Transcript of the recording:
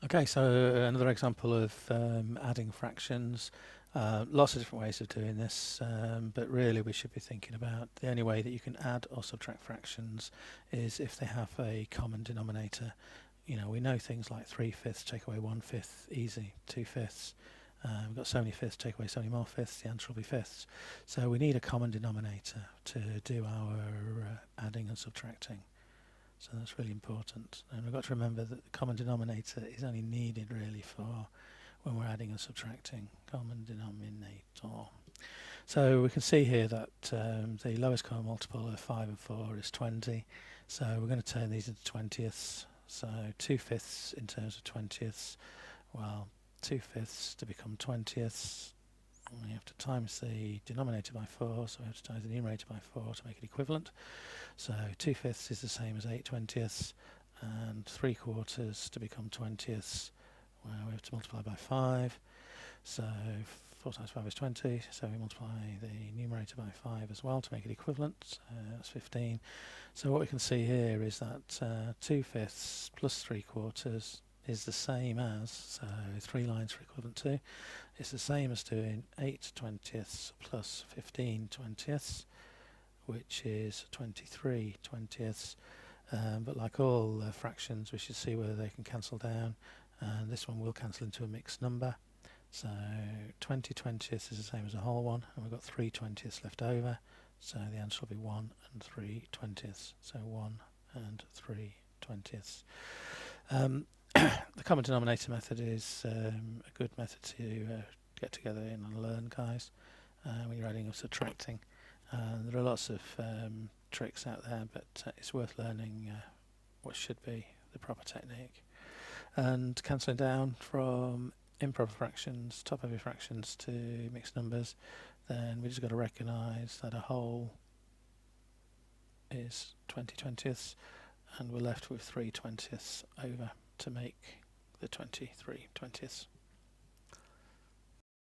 Okay, so another example of adding fractions. Lots of different ways of doing this, but really we should be thinking about the only way that you can add or subtract fractions is if they have a common denominator. You know, we know things like 3/5 take away 1/5, easy, 2/5. We've got so many fifths, take away so many more fifths, the answer will be fifths. So we need a common denominator to do our adding and subtracting. So that's really important. And we've got to remember that the common denominator is only needed really for when we're adding and subtracting. Common denominator. So we can see here that the lowest common multiple of 5 and 4 is 20. So we're going to turn these into 20ths. So 2/5 in terms of 20ths. Well, 2/5 to become 20ths. We have to times the denominator by 4, so we have to times the numerator by 4 to make it equivalent. So 2/5 is the same as 8/20, and 3/4 to become 20ths. Well, we have to multiply by 5. So 4 times 5 is 20, so we multiply the numerator by 5 as well to make it equivalent. That's 15. So what we can see here is that 2/5 plus 3/4 is the same as, so 3 lines for equivalent to, it's the same as doing 8/20 plus 15/20, which is 23/20. But like all fractions, we should see whether they can cancel down, and this one will cancel into a mixed number. So 20/20 is the same as a whole one, and we've got 3/20 left over, so the answer will be 1 and 3/20. So 1 and 3/20. The common denominator method is a good method to get together in and learn, guys, when you're adding or subtracting. There are lots of tricks out there, but it's worth learning what should be the proper technique. And cancelling down from improper fractions, top-heavy fractions to mixed numbers, then we just got to recognise that a whole is 20/20, and we're left with 3/20 over to make the 23/20.